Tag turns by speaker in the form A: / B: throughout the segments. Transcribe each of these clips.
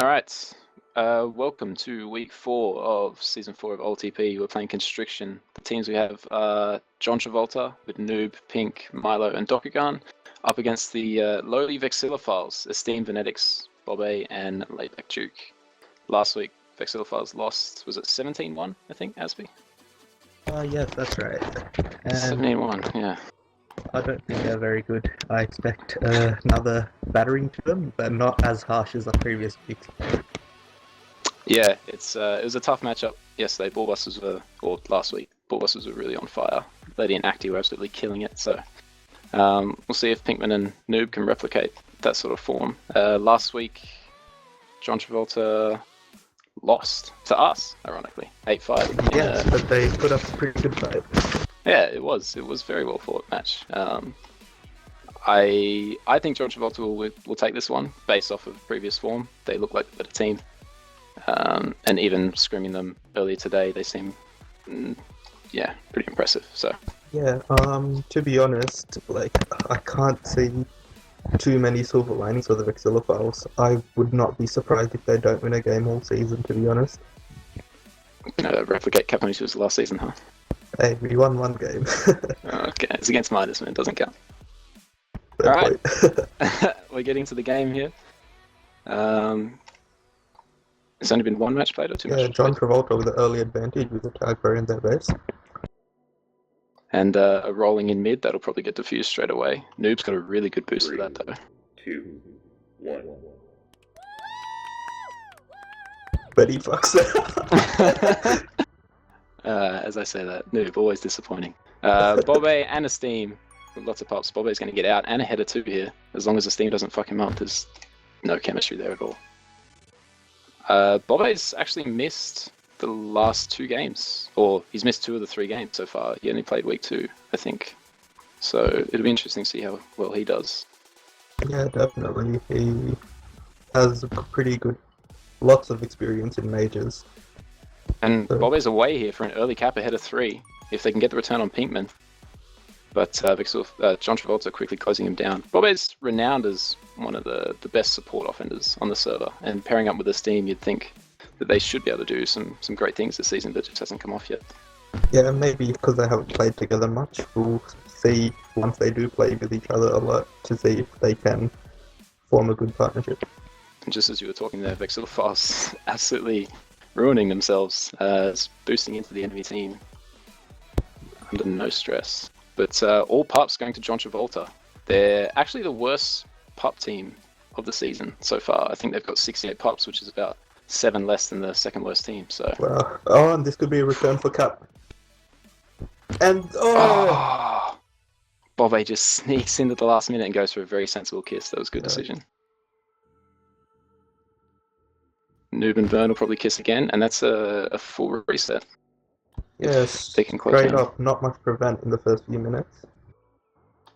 A: All right. Welcome to week 4 of season 4 of OLTP. We're playing Constriction. The teams we have are John Travolta with Noob, Pink, Milo, and Dokugan up against the lowly Vexillophiles, Esteem Venetics, Bobe, and Laidback Duke. Last week, Vexillophiles lost, was it 17-1, I think, Asby?
B: Yes, that's right. And
A: 17-1, yeah.
B: I don't think they're very good. I expect another battering to them, but not as harsh as the previous weeks.
A: Yeah, it was a tough matchup yesterday. Last week, Ballbusters were really on fire. Lady and Acti were absolutely killing it, so we'll see if Pinkman and Noob can replicate that sort of form. Last week, John Travolta lost to us, ironically, 8-5.
B: Yes, but they put up a pretty good fight.
A: Yeah, it was a very well fought match. I think John Travolta will take this one based off of previous form. They look like a better team. And even scrimming them earlier today, they seem, pretty impressive. So
B: Yeah, to be honest, I can't see too many silver linings for the Vexillophiles. I would not be surprised if they don't win a game all season, to be honest.
A: replicate Caponius last season, huh?
B: Hey, we won one game.
A: Okay, it's against Midas, man. It doesn't count.
B: Fair
A: All right,
B: point.
A: we're getting to the game here. It's only been one match played or two matches
B: John
A: played?
B: Travolta with the early advantage with the tag player in their base.
A: And a rolling in mid, that'll probably get diffused straight away. Noob's got a really good boost for that, though.
C: 2, 1.
B: But he fucks it.
A: As I say that, Noob, always disappointing. Bobe and Esteem, with lots of pops. Bobe's going to get out and ahead of 2 here. As long as Esteem doesn't fuck him up, there's no chemistry there at all. Bobe's actually missed the last 2 games, or he's missed 2 of the 3 games so far. He only played week 2, I think. So it'll be interesting to see how well he does.
B: Yeah, definitely. He has pretty good, lots of experience in majors.
A: And Bobe's away here for an early cap ahead of 3, if they can get the return on Pinkman. But John Travolta quickly closing him down. Bobe's renowned as one of the best support offenders on the server, and pairing up with Esteem, you'd think that they should be able to do some great things this season, but it just hasn't come off yet.
B: Yeah, maybe because they haven't played together much. We'll see once they do play with each other a lot to see if they can form a good partnership.
A: And just as you were talking there, Vexillophiles absolutely ruining themselves, boosting into the enemy team under no stress. But all pups going to John Travolta. They're actually the worst pup team of the season so far. I think they've got 68 pups, which is about 7 less than the second worst team. So.
B: Wow. Oh, and this could be a return for Cap. And
A: Bobe just sneaks into the last minute and goes for a very sensible kiss. That was a good decision. Noob and Vern will probably kiss again, and that's a full reset.
B: Yes,
A: They can close
B: straight
A: down.
B: up, not much prevent in the first few minutes.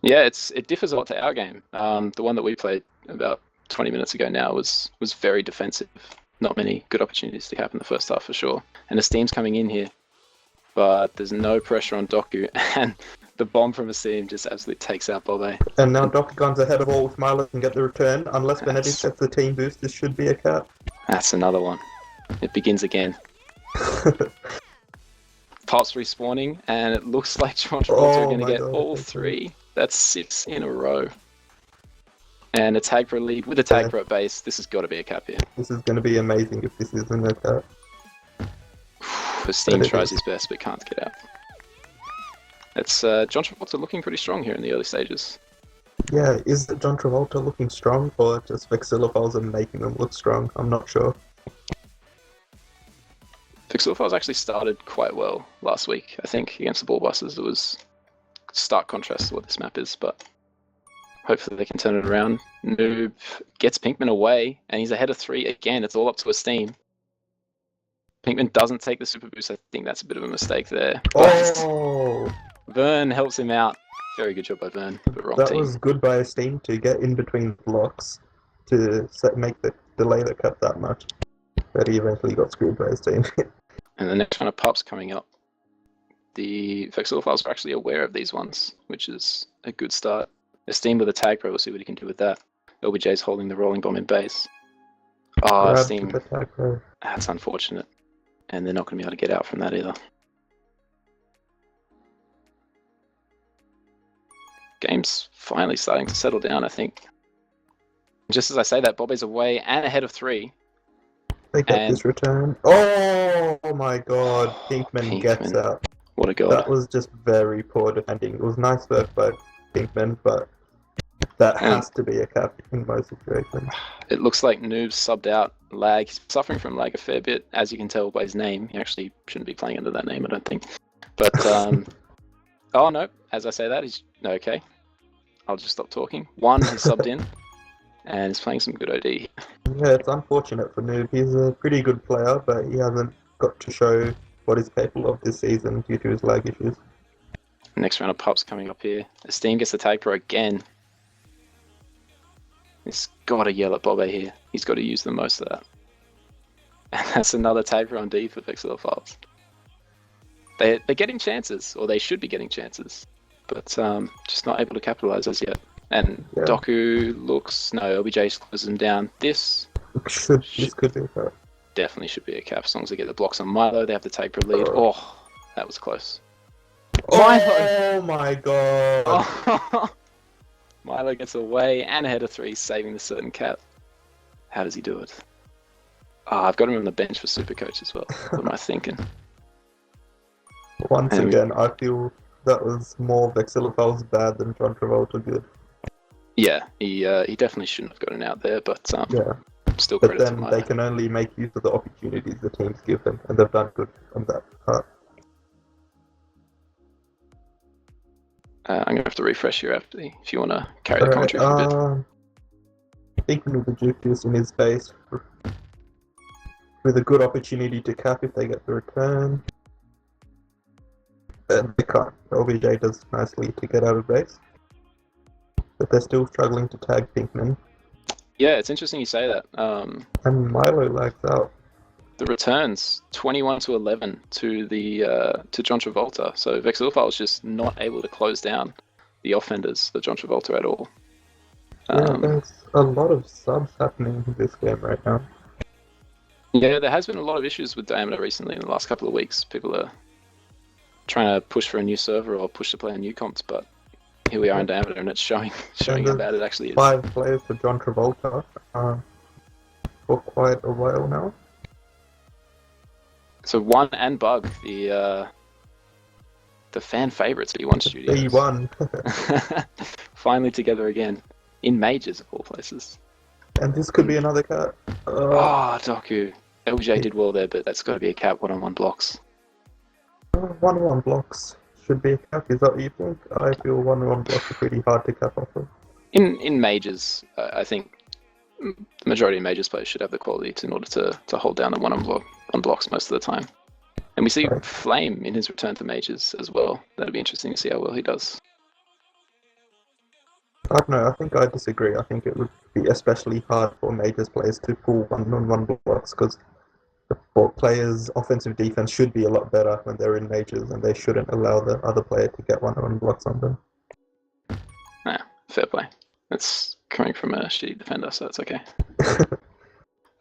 A: Yeah, it differs a lot to our game. The one that we played about 20 minutes ago now was very defensive. Not many good opportunities to happen in the first half for sure. And Esteem's coming in here, but there's no pressure on Doku, and the bomb from Esteem just absolutely takes out Bobe.
B: And now Dokugan's ahead of all with Milo and get the return. Unless Benedict gets the team boost, this should be a Cap.
A: That's another one. It begins again. Pops respawning, and it looks like John Travolta are going to get all 3. That's 6 in a row. And a tag pro lead with a tag pro at base. This has got to be a cap here.
B: This is going to be amazing if this isn't a Cap.
A: Esteem tries his best but can't get out. It's John Travolta looking pretty strong here in the early stages.
B: Yeah, is John Travolta looking strong, or just Vexillophiles are making them look strong? I'm not sure.
A: Vexillophiles actually started quite well last week, I think, against the Ballbusters. It was stark contrast to what this map is, but hopefully they can turn it around. Noob gets Pinkman away, and he's ahead of 3 again. It's all up to Esteem. Pinkman doesn't take the super boost. I think that's a bit of a mistake there.
B: Oh!
A: Vern helps him out. Very good job by Vern, but wrong
B: That
A: team.
B: was good by Esteem to get in between blocks to make the delay the cut that much. But he eventually got screwed by Esteem.
A: And the next round of pops coming up. The Vexillophiles are actually aware of these ones, which is a good start. Esteem with a tag pro, we'll see what he can do with that. LBJ's holding the rolling bomb in base. Oh,
B: Grab
A: Steam.
B: the tag row.
A: That's unfortunate. And they're not going to be able to get out from that either. Game's finally starting to settle down, I think. Just as I say that, Bobby's away and ahead of 3.
B: They get
A: And-
B: this return. Oh my god, Pinkman gets
A: Pinkman.
B: out.
A: What a god.
B: That was just very poor defending. It was nice work by Pinkman, but that
A: And-
B: has to be a cap in most situations.
A: It looks like Noob's subbed out lag. He's suffering from lag a fair bit, as you can tell by his name. He actually shouldn't be playing under that name, I don't think. But, oh no, as I say that, he's okay. I'll just stop talking. One, he's subbed in, and he's playing some good OD.
B: Yeah, it's unfortunate for Noob. He's a pretty good player, but he hasn't got to show what he's capable of this season due to his lag issues.
A: Next round of pups coming up here. Esteem gets the tag pro again. He's got to yell at Bobby here. He's got to use the most of that. And that's another tag pro on D for Vexillophiles. They're getting chances, or they should be getting chances, but just not able to capitalize as yet. And
B: Yeah.
A: Doku looks, no, LBJ closes him down. This
B: This could be a cap.
A: definitely should be a cap as long as they get the blocks on Milo. They have the tag pro lead. Oh, that was close.
B: Oh my god!
A: Oh. Milo gets away and ahead of 3, saving the certain cap. How does he do it? I've got him on the bench for Supercoach as well. What am I thinking?
B: Once
A: And-
B: again, I feel that was more Vexillophiles bad than John Travolta good.
A: Yeah, he definitely shouldn't have gotten out there, but
B: Yeah,
A: still
B: but
A: credit to
B: then
A: Milo.
B: they can only make use of the opportunities the teams give them, and they've done good on that part.
A: I'm going to have to refresh here after if you want to carry the commentary for a bit.
B: Thinking of the Jukius in his base with a good opportunity to cap if they get the return. And they can't. OBJ does nicely to get out of base. But they're still struggling to tag Pinkman.
A: Yeah, it's interesting you say that.
B: And Milo lags out.
A: The returns 21-11 to to John Travolta. So Vexillophiles was just not able to close down the offenders for John Travolta at all.
B: Yeah, there's a lot of subs happening in this game right now.
A: Yeah, there has been a lot of issues with Diameter recently in the last couple of weeks. People are trying to push for a new server or push to play on new comps, but here we are in Diameter and it's showing how bad it actually is.
B: 5 players for John Travolta for quite a while now.
A: So One and Bug, the fan favorites at E1 Studios.
B: E1.
A: Finally together again in majors of all places.
B: And this could be another cut.
A: Oh, Doku. LJ did well there, but that's got to be a cap 1-on-1 blocks.
B: 1-1 blocks should be a cap. Is that what you think? I feel 1-1 blocks are pretty hard to cap off of.
A: In majors, I think the majority of majors players should have the quality in order to hold down the on blocks most of the time. And we see
B: Right.
A: Flame in his return to majors as well. That'd be interesting to see how well he does.
B: I don't know, I think I disagree. I think it would be especially hard for majors players to pull 1-on-1 blocks because the players' offensive defense should be a lot better when they're in majors and they shouldn't allow the other player to get 1-on-1 blocks on them.
A: Fair play. That's coming from a shitty defender, so it's okay.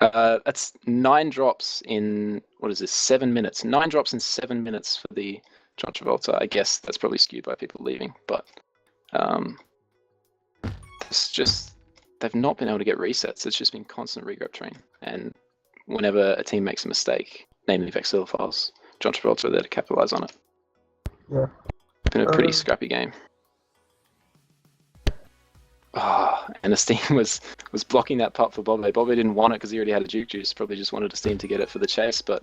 A: That's 9 drops in, 7 minutes. 9 drops in 7 minutes for the John Travolta. I guess that's probably skewed by people leaving, but it's just, they've not been able to get resets. It's just been constant regrab train. And whenever a team makes a mistake, namely Vexillophiles, John Travolta are there to capitalize on it.
B: Yeah.
A: Been a pretty scrappy game. And Esteem was blocking that putt for Bobby. Bobby didn't want it because he already had a Juke Juice. Probably just wanted Esteem to get it for the chase, but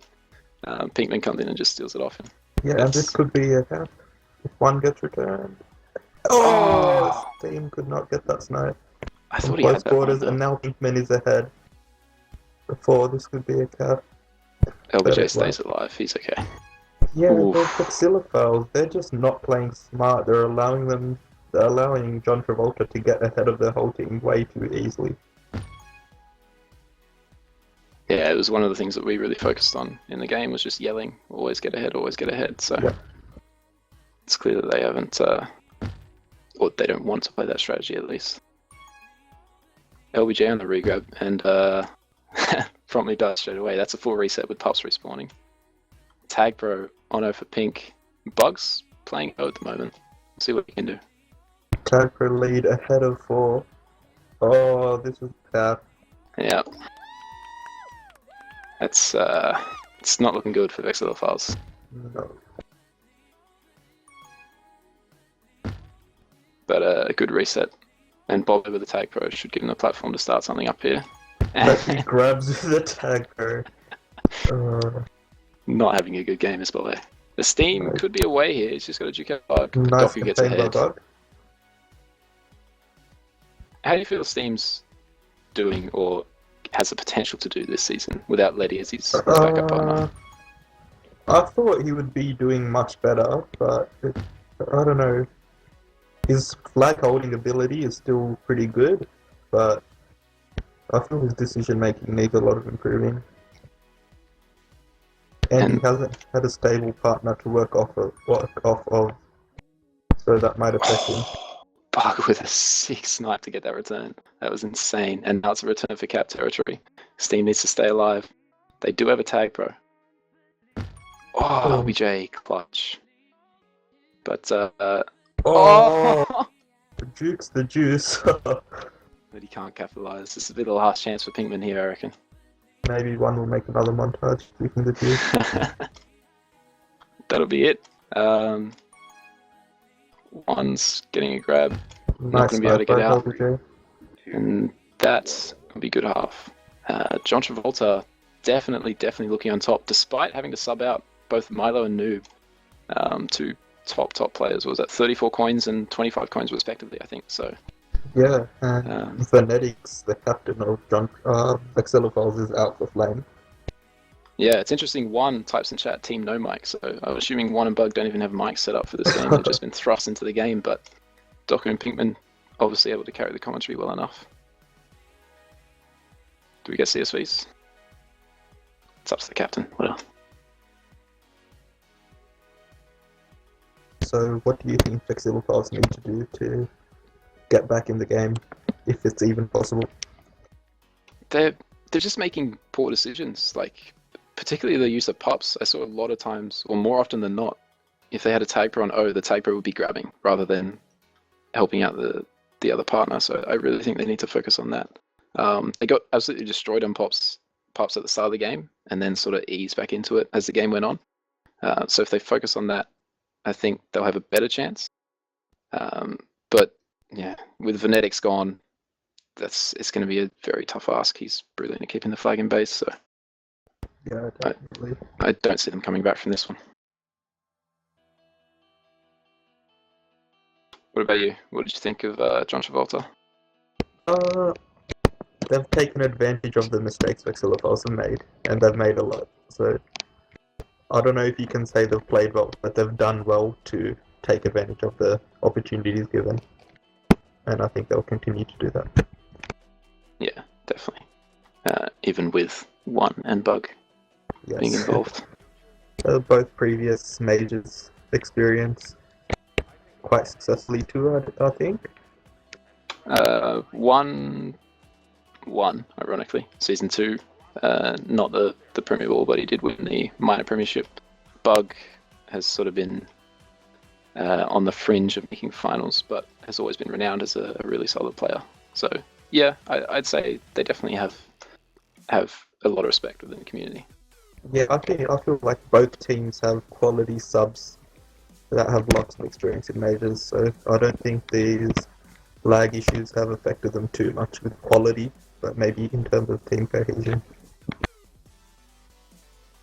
A: Pinkman comes in and just steals it off him.
B: Yeah, and this could be a cap if one gets returned. Oh! Steam could not get that snipe.
A: I
B: From
A: thought he had
B: close
A: that
B: quarters,
A: one,
B: and now Pinkman is ahead. Before this could be a cap.
A: LBJ stays alive. He's okay.
B: Yeah,
A: Oof.
B: the Vexillophiles, they're just not playing smart. They're allowing John Travolta to get ahead of their whole team way too easily.
A: Yeah, it was one of the things that we really focused on in the game was just yelling, always get ahead, always get ahead. So
B: Yeah.
A: it's clear that they haven't, or they don't want to play that strategy at least. LBJ on the regrab, and Promptly dies straight away. That's a full reset with pups respawning. Tag Pro on O for pink. Bugs playing O at the moment. Let's see what he can do.
B: Tag for lead ahead of 4. Oh, this was bad.
A: Yeah. It's not looking good for Vexillophiles.
B: No.
A: But a good reset. And Bob with the Tag Pro should give him the platform to start something up here.
B: But he grabs the tag pro.
A: Not having a good game as well. The Steam
B: Right.
A: could be away here. He's just got a duke out bug.
B: Nice
A: Doku gets
B: campaign by
A: ahead.
B: Doc.
A: How do you feel Steam's doing or has the potential to do this season without Letty as his backup partner?
B: I thought he would be doing much better, but I don't know. His flag holding ability is still pretty good, but I feel his decision making needs a lot of improving. And he hasn't had a stable partner to work off of, so that might affect him.
A: Bug with a 6 snipe to get that return. That was insane. And now it's a return for cap territory. Steam needs to stay alive. They do have a tag pro. Oh, OBJ clutch. But
B: Oh, the Duke's the juice.
A: but he can't capitalize. This will be the last chance for Pinkman here, I reckon.
B: Maybe one will make another montage speaking the Duke.
A: That'll be it. One's getting a grab. Not going to be able to get out.
B: OBJ.
A: And that will be good half. John Travolta definitely looking on top, despite having to sub out both Milo and Noob to top players. What was that 34 coins and 25 coins respectively, I think. So
B: Yeah, and Phonetics, the captain of Vexillophiles, is out for flame.
A: yeah, it's interesting. One types in chat, team no mic. So I'm assuming One and Bug don't even have mics set up for this game. They've just been thrust into the game. But Doku and Pinkman obviously able to carry the commentary well enough. Do we get CSVs? It's up to the captain. Well,
B: So what do you think Vexillophiles need to do to get back in the game, if it's even possible?
A: they're just making poor decisions. Like particularly the use of pups. I saw a lot of times, or more often than not, if they had a tag pro on O, the tag pro would be grabbing rather than helping out the other partner. So I really think they need to focus on that. They got absolutely destroyed on pups at the start of the game, and then sort of eased back into it as the game went on. So if they focus on that, I think they'll have a better chance. But yeah, with Venetics gone, it's going to be a very tough ask. He's brilliant at keeping the flag in base, so
B: Yeah, definitely.
A: I don't see them coming back from this one. What about you? What did you think of John Travolta?
B: They've taken advantage of the mistakes Vexillophiles have made, and they've made a lot. So I don't know if you can say they've played well, but they've done well to take advantage of the opportunities given. And I think they'll continue to do that.
A: Yeah, definitely. Even with One and Bug being
B: Yes.
A: involved.
B: Both previous majors experience quite successfully too, I think.
A: One, ironically, season 2. Not the Premier Ball, but he did win the minor premiership. Bug has sort of been on the fringe of making finals, but has always been renowned as a really solid player. So yeah, I'd say they definitely have a lot of respect within the community.
B: Yeah, I feel like both teams have quality subs that have lots of experience in majors, so I don't think these lag issues have affected them too much with quality, but maybe in terms of team cohesion.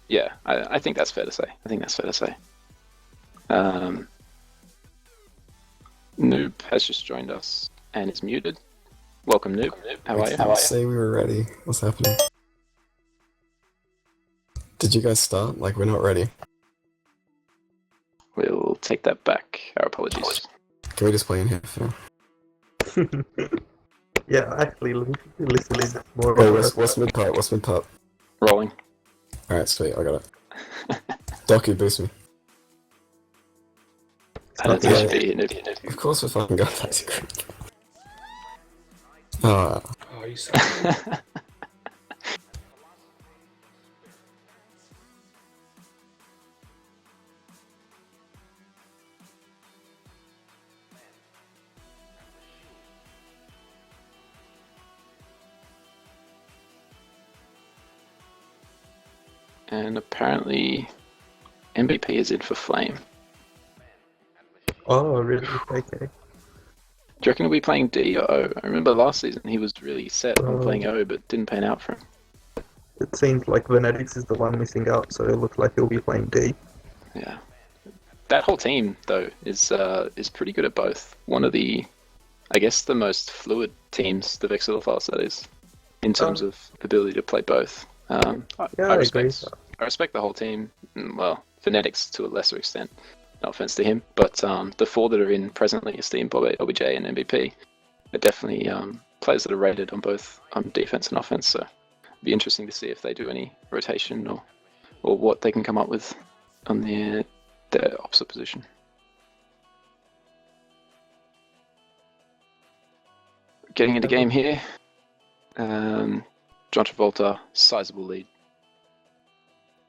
A: Yeah, I think that's fair to say. Noob has just joined us and is muted. Welcome, Noob. How are you?
D: I say we were ready. What's happening? Did you guys start? Like, we're not ready.
A: We'll take that back. Our apologies.
D: Can we just play in here for now?
B: Yeah, actually, listening more.
D: Wait, what's mid part? What's mid part?
A: Rolling.
D: Alright, sweet, I got it. Doku, boost me.
A: I don't think you should be here, Noob.
D: Of course we're fucking going back to group. Oh,
C: Oh, you suck.
A: And apparently MVP is in for Flame.
B: Oh, really? Okay.
A: Do you reckon he'll be playing D or O? I remember last season he was really set on playing O, but didn't pan out for him.
B: It seems like Venetics is the one missing out, so it looks like he'll be playing D.
A: Yeah. That whole team, though, is pretty good at both. One of the, I guess, the most fluid teams, the Vexillophiles, that is, in terms of ability to play both. I respect the whole team. Well, Venetics to a lesser extent. No offense to him, but the four that are in presently, Esteem, Bob, OBJ, and MVP, are definitely players that are rated on both defense and offense. So it'd be interesting to see if they do any rotation or what they can come up with on the opposite position. Getting into game here. John Travolta, sizable lead.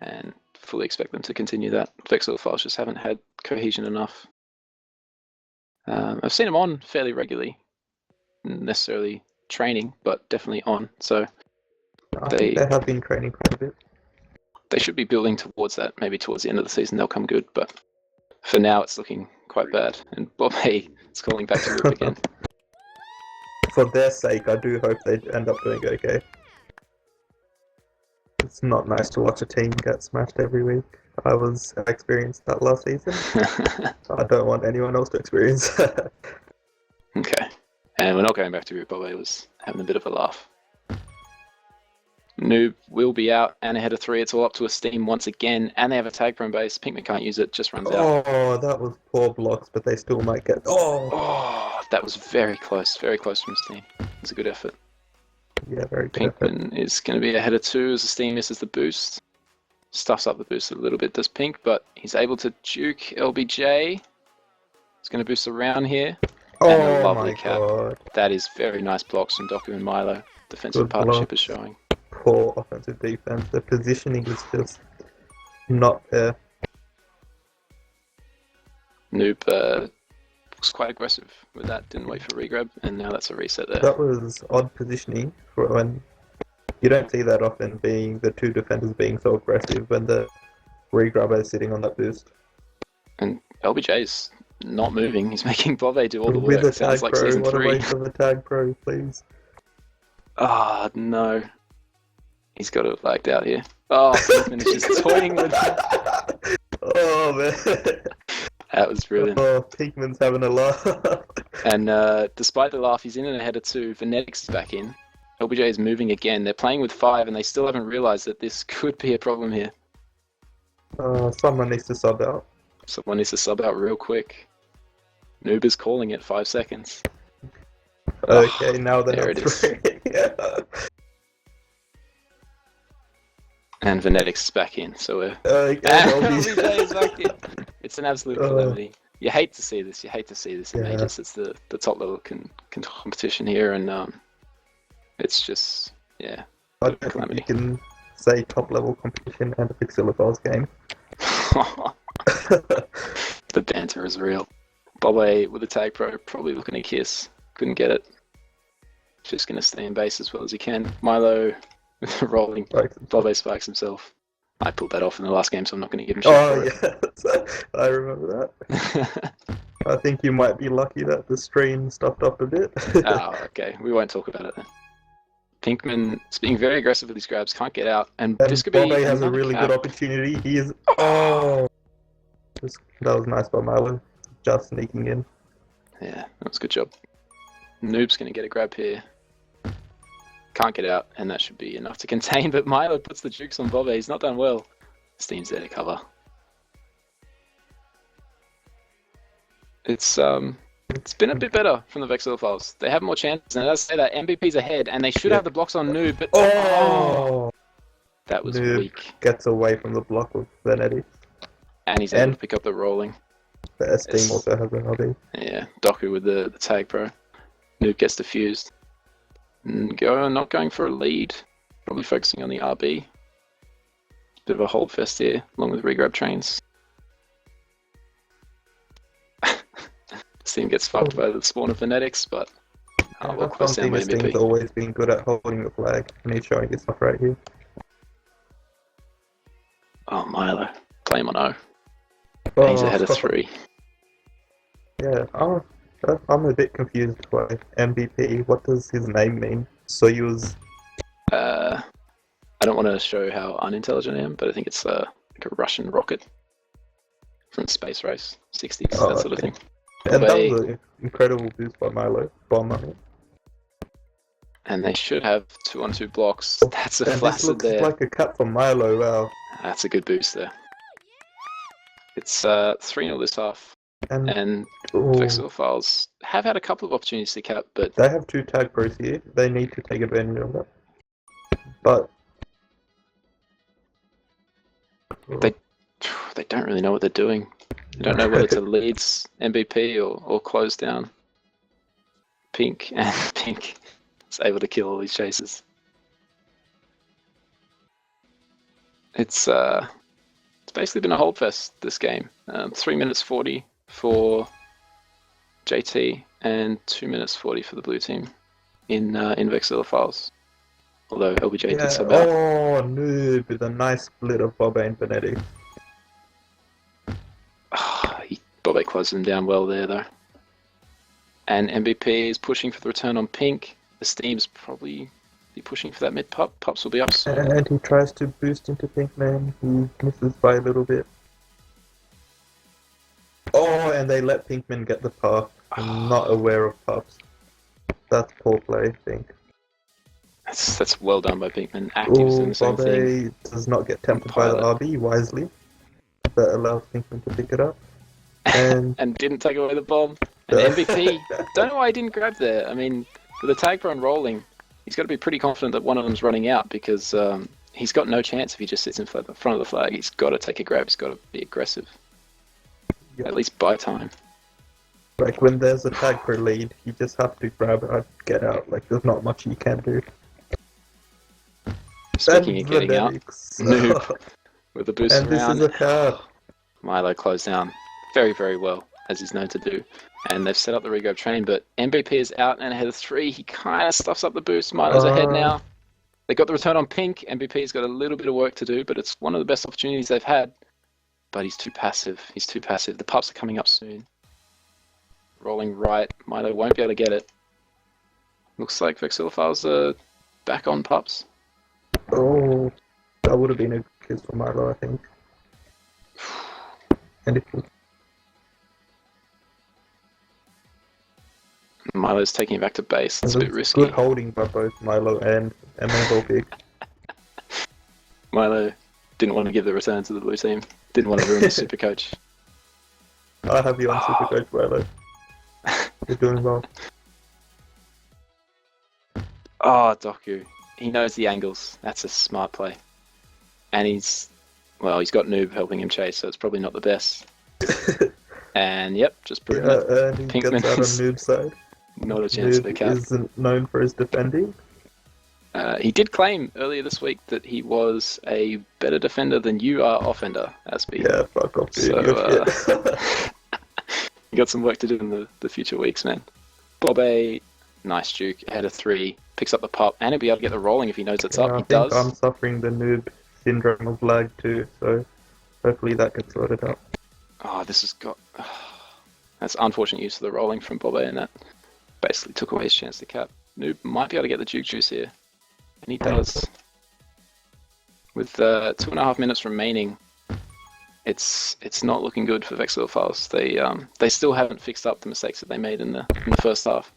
A: And fully expect them to continue that. Vexillophiles just haven't had cohesion enough. I've seen them on fairly regularly. Not necessarily training, but definitely on. So
B: I think they have been training quite a bit.
A: They should be building towards that. Maybe towards the end of the season they'll come good, but for now it's looking quite bad. And Bob is calling back to Rip again.
B: For their sake, I do hope they end up doing okay. It's not nice to watch a team get smashed every week. I experienced that last season. I don't want anyone else to experience that.
A: Okay. And we're not going back to Rip. Bob was having a bit of a laugh. Noob will be out and ahead of 3. It's all up to Esteem once again. And they have a tag prone base. Pinkman can't use it, just runs out.
B: Oh, that was poor blocks, but they still might get...
A: Oh, that was very close. Very close from Esteem. It was a good effort.
B: Yeah, very good
A: Pinkman is going to be ahead of 2 as Esteem misses the boost. Stuffs up the boost a little bit, does Pink, but he's able to juke LBJ. He's going to boost around here. And a lovely cap.
B: God.
A: That is very nice blocks from Doku and Milo. Defensive
B: Good
A: partnership
B: blocks.
A: is showing.
B: Poor offensive defense. The positioning is just not there.
A: Noob looks quite aggressive with that. Didn't wait for regrab, and now that's a reset there.
B: That was odd positioning for when you don't see that often, being the two defenders being so aggressive when the regrabber is sitting on that boost.
A: And LBJ's not moving. He's making Bove do all the
B: With
A: work.
B: a
A: Sounds
B: tag
A: like
B: pro,
A: season
B: what
A: 3.
B: a waste of a tag pro, please.
A: Ah, no. He's got it lagged out here. Oh, Pinkman is just toying with it.
B: Oh man.
A: That was brilliant.
B: Oh, Pinkman's having a laugh.
A: And despite the laugh, he's in and ahead of 2. Venetics is back in. LBJ is moving again. They're playing with 5, and they still haven't realized that this could be a problem here.
B: Someone needs to sub out.
A: Someone needs to sub out real quick. Noob is calling it 5 seconds.
B: Okay, now they're
A: there
B: not
A: it is.
B: 3.
A: And Venetics is back in, so we're...
B: Okay,
A: LBJ is back in. It's an absolute calamity. You hate to see this. You hate to see this in
B: Yeah.
A: majors. It's the top level competition here, and it's just, yeah.
B: I don't think you can say top level competition and a Vexillophiles game.
A: The banter is real. Bobe with a tag pro, probably looking to kiss. Couldn't get it. Just going to stay in base as well as he can. Milo rolling. Bobe spikes himself. I pulled that off in the last game, so I'm not going to give him shit for it.
B: Yes, I remember that. I think you might be lucky that the stream stopped up a bit.
A: Oh, okay. We won't talk about it then. Pinkman is being very aggressive with these grabs, can't get out, and this could be
B: Bobe has a
A: another
B: really
A: cap.
B: good opportunity. He is... Oh! That was nice by Milo. Just sneaking in.
A: Yeah, that was a good job. Noob's going to get a grab here. Can't get out, and that should be enough to contain, but Milo puts the jukes on Bobe. He's not done well. Steam's there to cover. It's been a bit better from the Vexillophiles. They have more chances, and as I say that, MVP's ahead, and they should have the blocks on Noob, but...
B: Oh!
A: That was
B: Noob
A: weak.
B: Gets away from the block with Venetti.
A: And he's able to pick up the rolling.
B: The S-Team also has an LD.
A: Yeah, Doku with the tag pro. Noob gets defused. Not going for a lead. Probably focusing on the RB. Bit of a hold fest here, along with regrab trains. Steam gets fucked by the spawn of Venetics, but we'll close down by
B: Steam's
A: MVP.
B: always been good at holding the flag, and he's showing his stuff right here.
A: Oh, Milo. Play him on O.
B: Oh,
A: And he's ahead of 3.
B: Yeah, I'm a bit confused by MVP. What does his name mean? Soyuz.
A: I don't want to show how unintelligent I am, but I think it's like a Russian rocket from Space Race, 60s,
B: Oh,
A: that sort of
B: okay.
A: thing.
B: And that was an incredible boost by Milo. Bomb on it.
A: And they should have 2-on-2 blocks. That's a
B: And this
A: flaccid
B: looks
A: there.
B: like a cut from Milo, wow.
A: That's a good boost there. It's 3-0 this half. And Vexillophiles have had a couple of opportunities to cap, but
B: they have 2 tag pros here. They need to take advantage of that. But
A: they don't really know what they're doing. They don't know whether to leads MVP or close down Pink, and Pink is able to kill all these chases. It's basically been a hold fest this game. 3 minutes 40 for JT and 2 minutes 40 for the blue team in Vexillophiles. Although LBJ did sub out.
B: Oh, noob with a nice split of Boba and Benetti.
A: Bobe closed him down well there though. And MVP is pushing for the return on Pink. The Steam's probably be pushing for that mid pup. Pups will be up soon.
B: And he tries to boost into Pinkman. He misses by a little bit. Oh, and they let Pinkman get the pup. I'm not aware of pups. That's poor play, I think.
A: That's well done by Pinkman. Active's doing the same thing.
B: Bobe does not get tempted by the RB wisely. That allows Pinkman to pick it up. And
A: and didn't take away the bomb. And MVP, don't know why he didn't grab there. I mean, with the tag prone rolling, he's got to be pretty confident that one of them's running out because he's got no chance if he just sits in front of the flag. He's got to take a grab. He's got to be aggressive. Yep. At least buy time.
B: Like when there's a tag per lead, you just have to grab it and get out. Like there's not much you can do.
A: Speaking of getting out, Noob with the boost
B: and
A: around.
B: This is a card.
A: Milo closed down very, very well, as he's known to do. And they've set up the regrab train, but MVP is out and ahead of 3. He kind of stuffs up the boost. Milo's ahead now. They got the return on Pink. MVP's got a little bit of work to do, but it's one of the best opportunities they've had. But he's too passive. He's too passive. The pups are coming up soon. Rolling right. Milo won't be able to get it. Looks like Vexillophiles are back on pups.
B: Oh, that would have been a kiss for Milo, I think. And it was...
A: Milo's taking it back to base. It's a bit risky.
B: Good holding by both Milo and Volvic.
A: Milo didn't want to give the return to the blue team. Didn't want to ruin the super coach.
B: I have you on super coach, Milo. You're doing well.
A: Oh, Doku. He knows the angles. That's a smart play. And he's got Noob helping him chase, so it's probably not the best. And yep, just proving it.
B: And he
A: Pinkman
B: gets out on Noob's side.
A: Not a chance
B: Noob
A: for the cap.
B: isn't known for his defending.
A: He did claim earlier this week that he was a better defender than you are offender, Asby.
B: Yeah, fuck off, dude.
A: So, you got some work to do in the future weeks, man. Bobe, nice juke, ahead of 3, picks up the pup, and he'll be able to get the rolling if he knows it's up. He does.
B: I'm suffering the Noob syndrome of lag too, so hopefully that gets sorted out.
A: Oh, this has got... that's unfortunate use of the rolling from Bobe, and that basically took away his chance to cap. Noob might be able to get the juke juice here. And he does. With 2.5 minutes remaining, it's not looking good for Vexillophiles. They still haven't fixed up the mistakes that they made in the first half.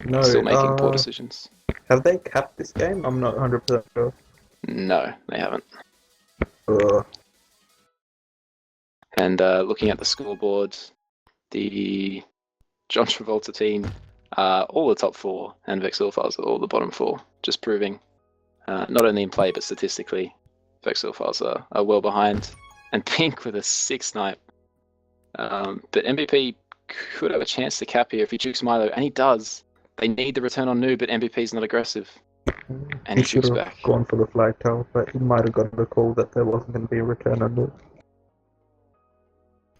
B: No,
A: Still making poor decisions.
B: Have they capped this game? I'm not 100% sure.
A: No, they haven't.
B: Ugh.
A: And looking at the scoreboard, the John Travolta team, all the top 4, and Vexillophiles are all the bottom 4, just proving, not only in play but statistically, Vexillophiles are well behind. And Pink with a 6 snipe. But MVP could have a chance to cap here if he jukes Milo, and he does. They need the return on Noob, but MVP's not aggressive. And he
B: should
A: jukes
B: have
A: back.
B: gone for the flag tail, but he might have gotten the call that there wasn't going to be a return on Noob.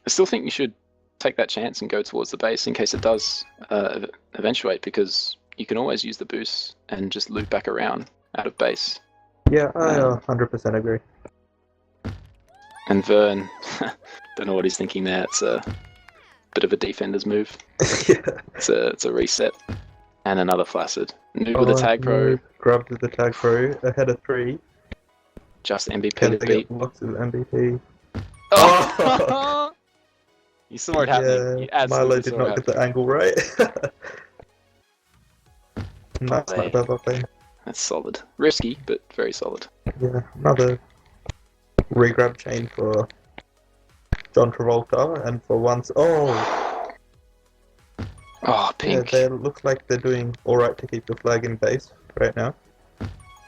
A: I still think you should take that chance and go towards the base in case it does eventuate, because you can always use the boost and just loop back around out of base.
B: Yeah, I 100% agree.
A: And Vern, don't know what he's thinking there. It's a bit of a defender's move.
B: Yeah.
A: It's a reset. And another flaccid. Noob with a tag pro.
B: Grabbed with the tag pro ahead of 3.
A: Just MVP
B: Can
A: to
B: they
A: beat.
B: get lots of MVP?
A: Oh! You saw it happening.
B: Yeah,
A: You absolutely
B: Milo did
A: saw
B: not
A: it
B: get the angle right. Nice,
A: Boppe.
B: Boppe.
A: That's solid. Risky, but very solid.
B: Yeah, another regrab chain for John Travolta, and for once,
A: Oh,
B: yeah,
A: pink.
B: they look like they're doing alright to keep the flag in base right now.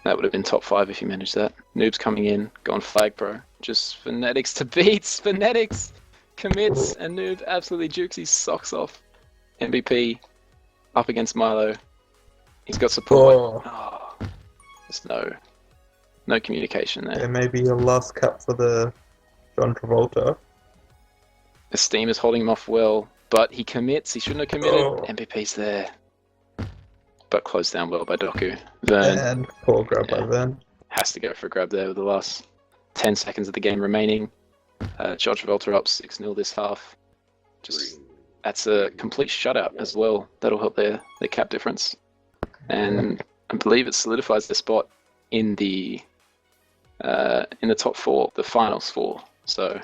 A: That would have been top 5 if you managed that. Noob's coming in, gone flag pro. Just phonetics to beats. Phonetics commits, and Noob absolutely jukes his socks off. MVP up against Milo. He's got support. Oh, there's no communication there.
B: There may be a last cap for the John Travolta.
A: Esteem is holding him off well, but he commits. He shouldn't have committed.
B: Oh.
A: MVP's there. But closed down well by Doku. Vern
B: And poor grab by Vern.
A: has to go for a grab there with the last 10 seconds of the game remaining. John Travolta up 6-0 this half. That's a complete shutout as well. That'll help their cap difference. And I believe it solidifies their spot in the top 4, the finals 4. So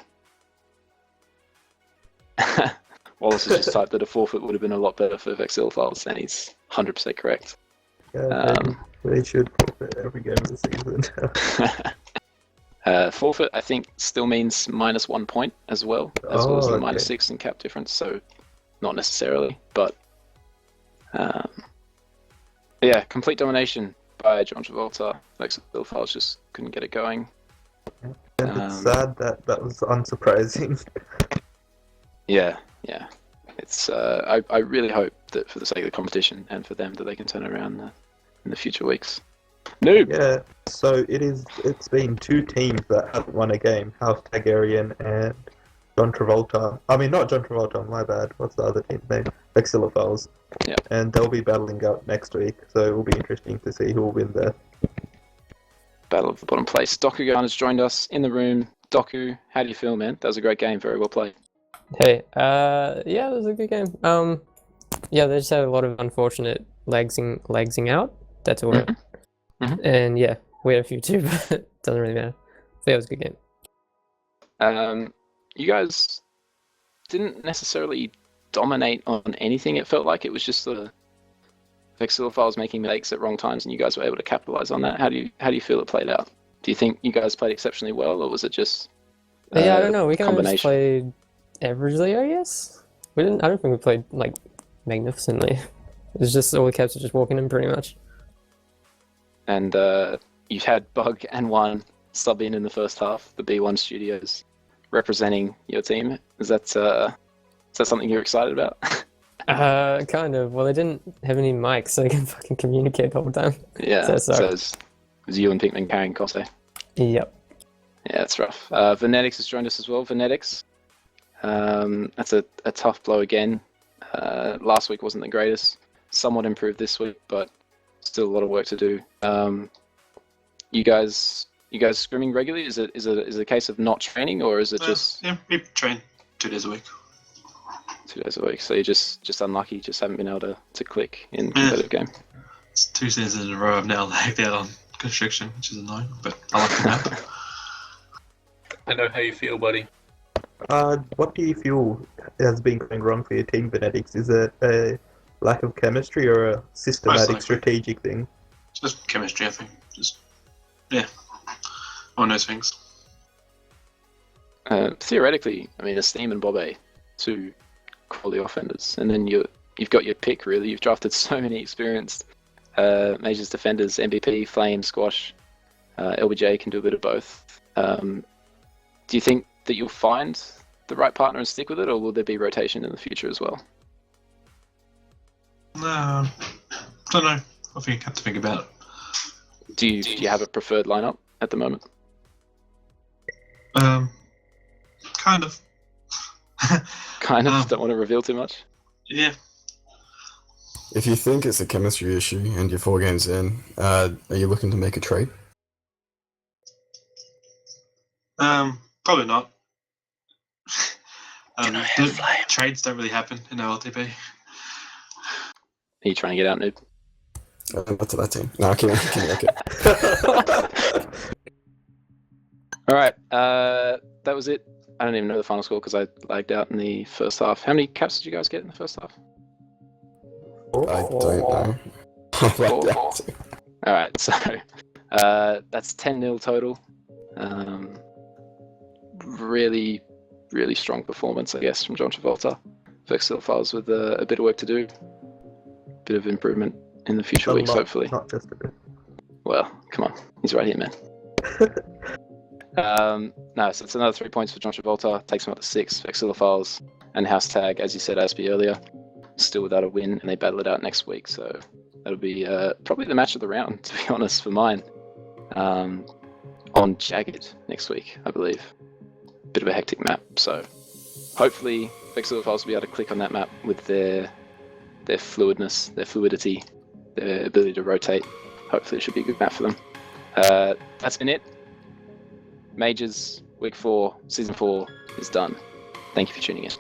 A: Wallace has just typed that a forfeit would have been a lot better for Vexillophiles, and he's 100% correct.
B: Yeah, they should forfeit every game of the season.
A: Forfeit, I think, still means -1 point as well as the
B: okay.
A: -6 in cap difference. So not necessarily, but yeah, complete domination by John Travolta. Vexillophiles just couldn't get it going.
B: And it's sad that was unsurprising.
A: Yeah. It's I really hope that for the sake of the competition and for them that they can turn it around in the future weeks. Noob.
B: Yeah, so it's been 2 teams that haven't won a game, House Targaryen and John Travolta. I mean, not John Travolta, my bad. What's the other team's name? Vexillophiles.
A: Yeah.
B: And they'll be battling out next week, so it will be interesting to see who will win there.
A: Battle of the bottom place. Dokugan has joined us in the room. Doku, how do you feel, man? That was a great game. Very well played.
E: Hey, yeah, it was a good game. Yeah, they just had a lot of unfortunate legsing out. That's all.
A: Mhm.
E: And yeah, we had a few too, but it doesn't really matter. So yeah, it was a good game.
A: You guys didn't necessarily dominate on anything. It felt like it was just the Vexillophiles making mistakes at wrong times, and you guys were able to capitalize on that. How do you feel it played out? Do you think you guys played exceptionally well, or was it just
E: Yeah, I don't know. We kind of just
A: combination?
E: played averagely, I guess. I don't think we played like magnificently. It was just all the caps were just walking in pretty much.
A: And you've had Bug and One sub in the first half, the B1 Studios representing your team. Is that something you're excited about?
E: Kind of. Well, they didn't have any mics, so they can fucking communicate the whole time.
A: Yeah,
E: So
A: it was you and Pinkman carrying Kose.
E: Yep.
A: Yeah, that's rough. Venetics has joined us as well. Venetics, that's a tough blow again. Last week wasn't the greatest. Somewhat improved this week, but still a lot of work to do. You guys scrimming regularly? Is it a case of not training, or is it just
F: Yeah, we train 2 days a week.
A: 2 days a week? So you're just unlucky, just haven't been able to click in competitive game.
F: It's 2 seasons in a row I've now lagged out on constriction, which is annoying, but I like that.
G: I know how you feel, buddy.
B: What do you feel has been going wrong for your team, Venetics? Is it a lack of chemistry or a systematic,
F: likely.
B: strategic thing?
F: Just chemistry, I think. Yeah, one of those things.
A: Theoretically, I mean, Esteem and Bobe, 2 quality offenders, and then you've got your pick. Really, you've drafted so many experienced Majors defenders: MVP, Flame, Squash. LBJ can do a bit of both. Do you think that you'll find the right partner and stick with it, or will there be rotation in the future as well?
F: No, don't know. I think I have to think about it.
A: Do you have a preferred lineup at the moment?
F: Kind of.
A: Kind of. Don't want to reveal too much.
F: Yeah.
D: If you think it's a chemistry issue and you're 4 games in, are you looking to make a trade?
F: Probably not.
G: Can I have flame?
F: Trades don't really happen in OLTP.
A: Are you trying to get out, Noob?
D: Not to that team. No, kidding. Okay.
A: All right, that was it. I don't even know the final score because I lagged out in the first half. How many caps did you guys get in the first half?
D: I don't know.
A: Four. All right, so that's 10-0 total. Really, really strong performance, I guess, from John Travolta. Vexillophiles with a bit of work to do, bit of improvement in the future weeks, hopefully.
B: Not just a bit.
A: Well, come on, he's right here, man. No, so it's another 3 points for John Travolta, takes him up to 6. Vexillophiles and House Tag, as you said, Aspie, earlier, still without a win, and they battle it out next week, so that'll be probably the match of the round, to be honest, for mine. On Jagged next week, I believe. Bit of a hectic map, so hopefully Vexillophiles will be able to click on that map with their fluidness, their fluidity, their ability to rotate. Hopefully it should be a good map for them. That's been it. Majors, week 4, season 4 is done. Thank you for tuning in.